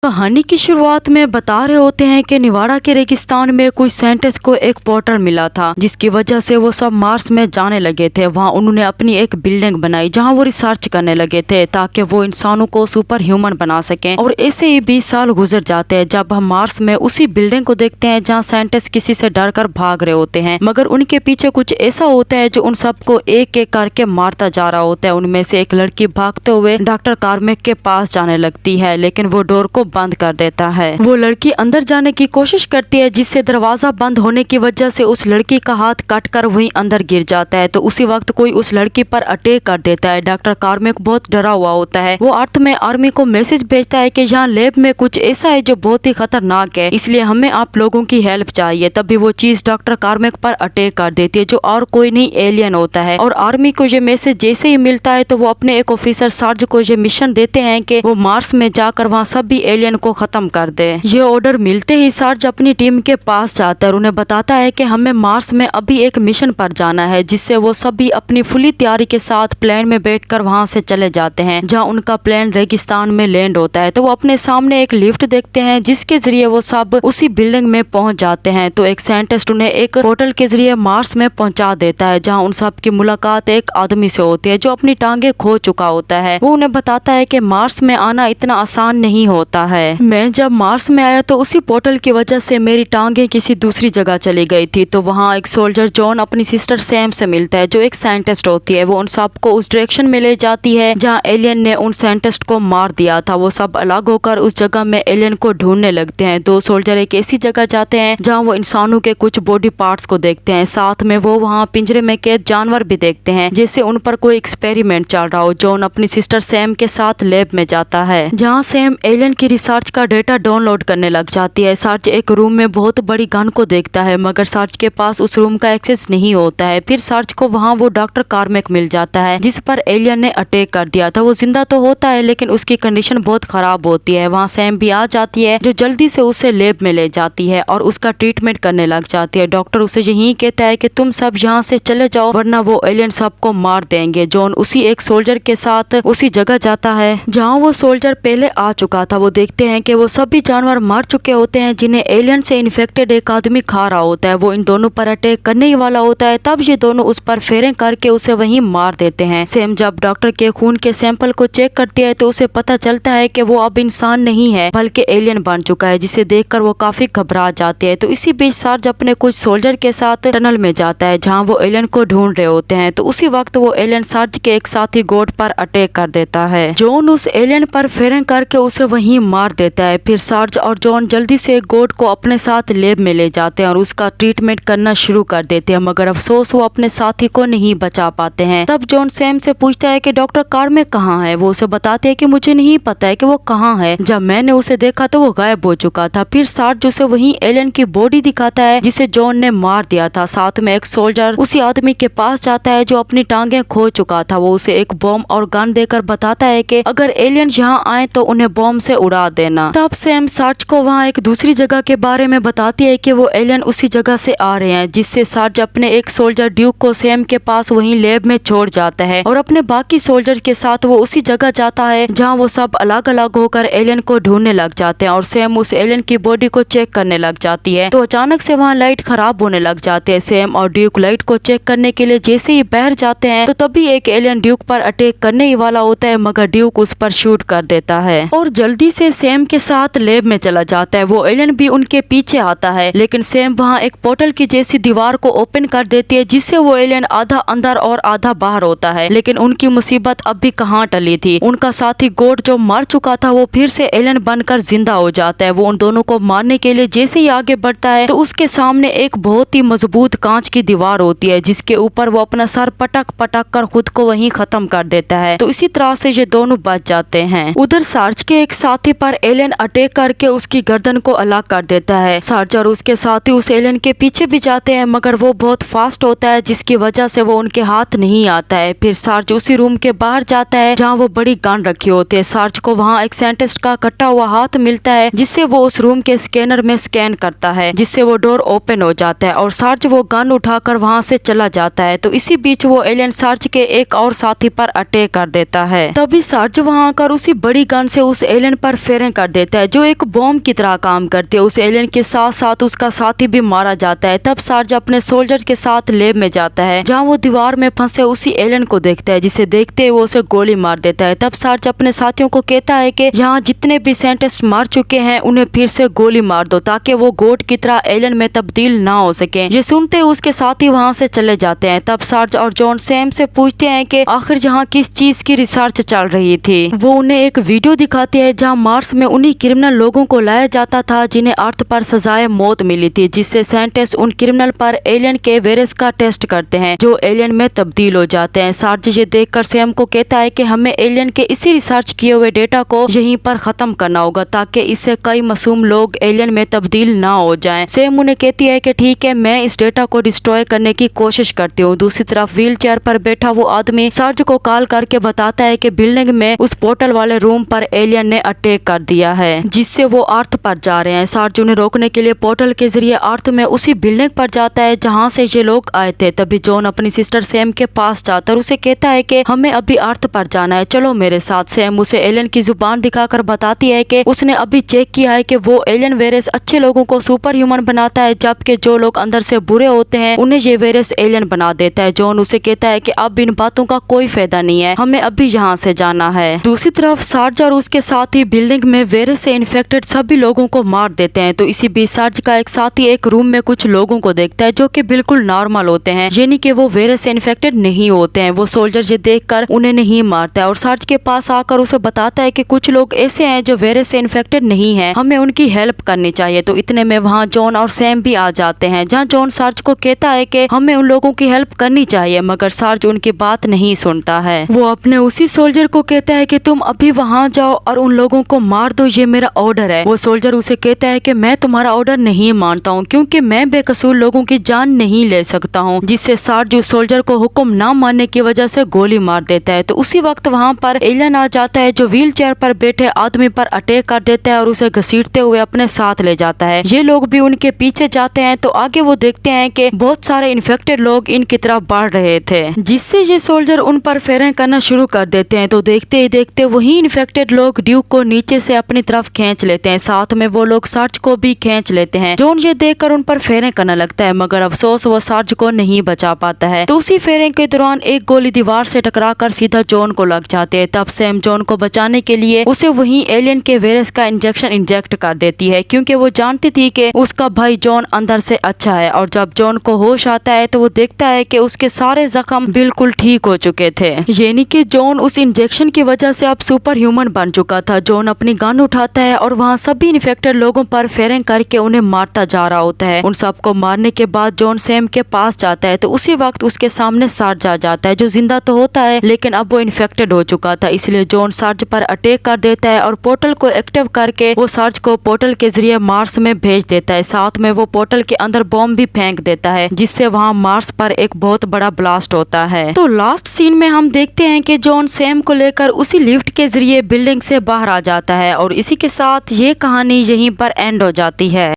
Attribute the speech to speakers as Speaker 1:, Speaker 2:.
Speaker 1: कहानी की शुरुआत में बता रहे होते हैं कि निवाड़ा के रेगिस्तान में कुछ साइंटिस्ट को एक पोर्टल मिला था, जिसकी वजह से वो सब मार्स में जाने लगे थे। वहाँ उन्होंने अपनी एक बिल्डिंग बनाई जहाँ वो रिसर्च करने लगे थे ताकि वो इंसानों को सुपर ह्यूमन बना सकें। और ऐसे ही 20 साल गुजर जाते हैं जब हम मार्स में उसी बिल्डिंग को देखते हैं जहाँ साइंटिस्ट किसी से डर कर भाग रहे होते हैं, मगर उनके पीछे कुछ ऐसा होता है जो उन सबको एक एक करके मारता जा रहा होता है। उनमें से एक लड़की भागते हुए डॉक्टर कार्मेक के पास जाने लगती है, लेकिन वो डोर को बंद कर देता है। वो लड़की अंदर जाने की कोशिश करती है, जिससे दरवाजा बंद होने की वजह से उस लड़की का हाथ कट कर वहीं अंदर गिर जाता है। तो उसी वक्त कोई उस लड़की पर अटैक कर देता है। डॉक्टर कार्मेक बहुत डरा हुआ होता है। वो अर्थ में आर्मी को मैसेज भेजता है कि यहाँ लैब में कुछ ऐसा है जो बहुत ही खतरनाक है, इसलिए हमें आप लोगों की हेल्प चाहिए। तभी वो चीज डॉक्टर कार्मेक पर अटैक कर देती है, जो और कोई नहीं एलियन होता है। और आर्मी को ये मैसेज जैसे ही मिलता है तो वो अपने एक ऑफिसर सार्ज को ये मिशन देते हैं कि वो मार्स में जाकर वहाँ सभी एलियन को खत्म कर दे। ये ऑर्डर मिलते ही सार्ज अपनी टीम के पास जाता है और उन्हें बताता है कि हमें मार्स में अभी एक मिशन पर जाना है, जिससे वो सभी अपनी फुली तैयारी के साथ प्लेन में बैठकर वहाँ से चले जाते हैं। जहाँ उनका प्लेन रेगिस्तान में लैंड होता है तो वो अपने सामने एक लिफ्ट देखते हैं, जिसके जरिए वो सब उसी बिल्डिंग में पहुंच जाते हैं। तो एक साइंटिस्ट उन्हें एक पोर्टल के जरिए मार्स में पहुंचा देता है, जहाँ उन सब की मुलाकात एक आदमी से होती है जो अपनी टांगे खो चुका होता है। वो उन्हें बताता है कि मार्स में आना इतना आसान नहीं होता है। मैं जब मार्स में आया तो उसी पोर्टल की वजह से मेरी टांगे किसी दूसरी जगह चली गई थी। तो वहाँ एक सोल्जर जॉन अपनी सिस्टर सैम से मिलता है, जो एक साइंटिस्ट होती है। वो उन सबको उस डायरेक्शन में ले जाती है जहाँ एलियन ने उन साइंटिस्ट को मार दिया था। वो सब अलग होकर उस जगह में एलियन को ढूंढने लगते हैं। दो सोल्जर एक ऐसी जगह जाते हैं जहाँ वो इंसानों के कुछ बॉडी पार्ट्स को देखते हैं। साथ में वो वहाँ पिंजरे में कैद जानवर भी देखते हैं, जैसे उन पर कोई एक्सपेरिमेंट चल रहा हो। जॉन अपनी सिस्टर सैम के साथ लैब में जाता है, जहाँ सैम एलियन की रिसर्च का डेटा डाउनलोड करने लग जाती है। सार्ज एक रूम में बहुत बड़ी गन को देखता है, मगर सार्ज के पास उस रूम का एक्सेस नहीं होता है। फिर सार्ज को वहाँ वो डॉक्टर कार्मेक मिल जाता है, जिस पर एलियन ने अटैक कर दिया था। वो जिंदा तो होता है, लेकिन उसकी कंडीशन बहुत खराब होती है। वहाँ सैम भी आ जाती है, जो जल्दी से उसे लैब में ले जाती है और उसका ट्रीटमेंट करने लग जाती है। डॉक्टर उसे यही कहता है कि तुम सब यहाँ से चले जाओ, वरना वो एलियन सबको मार देंगे। जॉन उसी एक सोल्जर के साथ उसी जगह जाता है जहाँ वो सोल्जर पहले आ चुका था। वो देखते हैं कि वो सभी जानवर मर चुके होते हैं, जिन्हें एलियन से इन्फेक्टेड एक आदमी खा रहा होता है। वो इन दोनों पर अटैक करने ही वाला होता है, तब ये दोनों उस पर फेरें करके उसे वहीं मार देते हैं। सैम जब डॉक्टर के खून के सैंपल को चेक करती है तो उसे पता चलता है कि वो अब इंसान नहीं है बल्कि एलियन बन चुका है, जिसे देखकर वो काफी घबरा जाते हैं। तो इसी बीच सार्ज अपने कुछ सोल्जर के साथ टनल में जाता है जहाँ वो एलियन को ढूंढ रहे होते हैं। तो उसी वक्त वो एलियन सार्ज के एक साथी गोड पर अटैक कर देता है। जॉन उस एलियन पर फेरें करके उसे वहीं मार देता है। फिर सार्ज और जॉन जल्दी से गोड को अपने साथ लैब में ले जाते हैं और उसका ट्रीटमेंट करना शुरू कर देते हैं, मगर अफसोस वो अपने साथी को नहीं बचा पाते हैं। तब जॉन सैम से पूछता है कि डॉक्टर कार्मेक कहाँ है। वो उसे बताते हैं कि मुझे नहीं पता है कि वो कहाँ है, जब मैंने उसे देखा तो वो गायब हो चुका था। फिर सार्ज उसे वहीं एलियन की बॉडी दिखाता है जिसे जॉन ने मार दिया था। साथ में एक सोल्जर उसी आदमी के पास जाता है जो अपनी टांगे खो चुका था। वो उसे एक बॉम्ब और गन देकर बताता है कि अगर एलियन यहाँ आए तो उन्हें बॉम्ब से उड़ा देना। तब सैम सार्ज को वहाँ एक दूसरी जगह के बारे में बताती है कि वो एलियन उसी जगह से आ रहे हैं, जिससे सार्ज अपने एक सोल्जर ड्यूक को सैम के पास वहीं लैब में छोड़ जाता है और अपने बाकी सोल्जर के साथ वो उसी जगह जाता है जहाँ वो सब अलग अलग होकर एलियन को ढूंढने लग जाते हैं। और सैम उस एलियन की बॉडी को चेक करने लग जाती है। तो अचानक से वहाँ लाइट खराब होने लग जाते हैं। सैम और ड्यूक लाइट को चेक करने के लिए जैसे ही बाहर जाते हैं तो तभी एक एलियन ड्यूक पर अटैक करने ही वाला होता है, मगर ड्यूक उस पर शूट कर देता है और जल्दी से सैम के साथ लैब में चला जाता है। वो एलियन भी उनके पीछे आता है, लेकिन सैम वहाँ एक पोर्टल की जैसी दीवार को ओपन कर देती है, जिससे वो एलियन आधा अंदर और आधा बाहर होता है। लेकिन उनकी मुसीबत अब भी कहाँ टली थी। उनका साथी गोड जो मर चुका था वो फिर से एलियन बनकर जिंदा हो जाता है। वो उन दोनों को मारने के लिए जैसे ही आगे बढ़ता है तो उसके सामने एक बहुत ही मजबूत कांच की दीवार होती है, जिसके ऊपर वो अपना सर पटक पटक कर खुद को वहीं खत्म कर देता है। तो इसी तरह से ये दोनों बच जाते हैं। उधर सार्ज के एक साथी पर एलियन अटैक करके उसकी गर्दन को अलग कर देता है। सार्ज और उसके साथी उस एलियन के पीछे भी जाते हैं, मगर वो बहुत फास्ट होता है, जिसकी वजह से वो उनके हाथ नहीं आता है। फिर सार्ज उसी रूम के बाहर जाता है जहाँ वो बड़ी गन रखी होती है। सार्ज को वहाँ एक साइंटिस्ट का कटा हुआ हाथ मिलता है, जिससे वो उस रूम के स्कैनर में स्कैन करता है, जिससे वो डोर ओपन हो जाता है और सार्ज वो गन उठाकर वहाँ से चला जाता है। तो इसी बीच वो एलियन सार्ज के एक और साथी पर अटैक कर देता है। तभी सार्ज वहाँ आकर उसी बड़ी गन से उस एलियन पर फेरें कर देता है जो एक बॉम्ब की तरह काम करती है। उस एलियन के साथ साथ उसका साथी भी मारा जाता है। तब सार्ज अपने सोल्जर के साथ लैब में जाता है जहाँ वो दीवार में फंसे उसी एलियन को देखता है, जिसे देखते ही वो उसे गोली मार देता है। तब सार्ज अपने साथियों को कहता है कि यहाँ जितने भी साइंटिस्ट मार चुके हैं उन्हें फिर से गोली मार दो ताकि वो गोट की तरह एलियन में तब्दील ना हो सके। ये सुनते उसके साथी वहाँ से चले जाते हैं। तब सार्ज और जॉन सैम से पूछते हैं कि आखिर यहाँ किस चीज की रिसर्च चल रही थी। वो उन्हें एक वीडियो दिखाती है जहाँ मार्स में उन्हीं क्रिमिनल लोगों को लाया जाता था जिन्हें अर्थ पर सजाए मौत मिली थी, जिससे साइंटिस्ट उन क्रिमिनल पर एलियन के वायरस का टेस्ट करते हैं जो एलियन में तब्दील हो जाते हैं। सार्ज ये देखकर सैम को कहता है कि हमें एलियन के इसी रिसर्च किए हुए डेटा को यहीं पर खत्म करना होगा ताकि इससे कई मासूम लोग एलियन में तब्दील ना हो जाएं। सैम उन्हें कहती है कि ठीक है, मैं इस डेटा को डिस्ट्रॉय करने की कोशिश करती हूँ। दूसरी तरफ व्हील चेयर पर बैठा वो आदमी सार्ज को कॉल करके बताता है कि बिल्डिंग में उस पोर्टल वाले रूम पर एलियन ने अटैक कर दिया है जिससे वो अर्थ पर जा रहे हैं। सार्ज उन्हें रोकने के लिए पोर्टल के जरिए अर्थ में उसी बिल्डिंग पर जाता है जहाँ से ये लोग आए थे। तभी जॉन अपनी सिस्टर सैम के पास जाता है, उसे कहता है कि हमें अभी अर्थ पर जाना है, चलो मेरे साथ। सैम उसे एलियन की जुबान दिखाकर बताती है कि उसने अभी चेक किया है कि वो एलियन वायरस अच्छे लोगों को सुपर ह्यूमन बनाता है जबकि जो लोग अंदर से बुरे होते हैं उन्हें ये वायरस एलियन बना देता है। जॉन उसे कहता है कि अब इन बातों का कोई फायदा नहीं है, हमें अभी यहाँ से जाना है। दूसरी तरफ सार्ज और उसके साथी बिल्डिंग में वायरस से इन्फेक्टेड सभी लोगों को मार देते हैं। तो इसी बीच सार्ज का एक साथी एक रूम में कुछ लोगों को देखता है जो कि बिल्कुल नॉर्मल होते हैं, यानी कि वो वायरस से इन्फेक्टेड नहीं होते हैं। वो सोल्जर ये देखकर उन्हें नहीं मारता है और सार्ज के पास आकर उसे बताता है कि कुछ लोग ऐसे हैं जो वायरस से इन्फेक्टेड नहीं है, हमें उनकी हेल्प करनी चाहिए। तो इतने में वहाँ जॉन और सैम भी आ जाते हैं जहाँ जॉन सार्ज को कहता है कि हमें उन लोगों की हेल्प करनी चाहिए, मगर सार्ज उनकी बात नहीं सुनता है। वो अपने उसी सोल्जर को कहता है कि तुम अभी वहाँ जाओ और उन लोगों को मार दो, ये मेरा ऑर्डर है। वो सोल्जर उसे कहता है कि मैं तुम्हारा ऑर्डर नहीं मानता हूँ क्योंकि मैं बेकसूर लोगों की जान नहीं ले सकता हूँ, जिससे सार्ज उस सोल्जर को हुक्म ना मानने की वजह से गोली मार देता है। तो उसी वक्त वहाँ पर एलियन आ जाता है जो व्हील चेयर पर बैठे आदमी पर अटैक कर देता है और उसे घसीटते हुए अपने साथ ले जाता है। ये लोग भी उनके पीछे जाते हैं। तो आगे वो देखते हैं कि बहुत सारे इन्फेक्टेड लोग इनकी तरफ बढ़ रहे थे, जिससे ये सोल्जर उन पर फेरें करना शुरू कर देते हैं। तो देखते ही देखते वही इन्फेक्टेड लोग ड्यूक को नीचे से अपनी तरफ खींच लेते हैं, साथ में वो लोग सार्ज को भी खींच लेते हैं। जॉन ये देखकर उन पर फेरें करने लगता है, मगर अफसोस वो सार्ज को नहीं बचा पाता है। तो उसी फेरे के दौरान एक गोली दीवार से टकराकर सीधा जॉन को लग जाती है। तब सैम जॉन को बचाने के लिए उसे वही एलियन के वायरस का इंजेक्शन इंजेक्ट कर देती है क्योंकि वो जानती थी कि उसका भाई जॉन अंदर से अच्छा है। और जब जॉन को होश आता है तो वो देखता है कि उसके सारे जख्म बिल्कुल ठीक हो चुके थे, यानी कि जॉन उस इंजेक्शन की वजह से अब सुपर ह्यूमन बन चुका था। जॉन अपनी गन उठाता है और वहाँ सभी इन्फेक्टेड लोगों पर फेरें करके उन्हें मारता जा रहा होता है। उन सबको मारने के बाद जॉन सैम के पास जाता है तो उसी वक्त उसके सामने सार्ज आ जाता है जो जिंदा तो होता है लेकिन अब वो इन्फेक्टेड हो चुका था। इसलिए जॉन सार्ज पर अटैक कर देता है और पोर्टल को एक्टिव करके वो सार्ज को पोर्टल के जरिए मार्स में भेज देता है। साथ में वो पोर्टल के अंदर बॉम्ब भी फेंक देता है जिससे वहाँ मार्स पर एक बहुत बड़ा ब्लास्ट होता है। तो लास्ट सीन में हम देखते हैं कि जॉन सैम को लेकर उसी लिफ्ट के जरिए बिल्डिंग से बाहर आ जाता है और इसी के साथ ये कहानी यहीं पर एंड हो जाती है।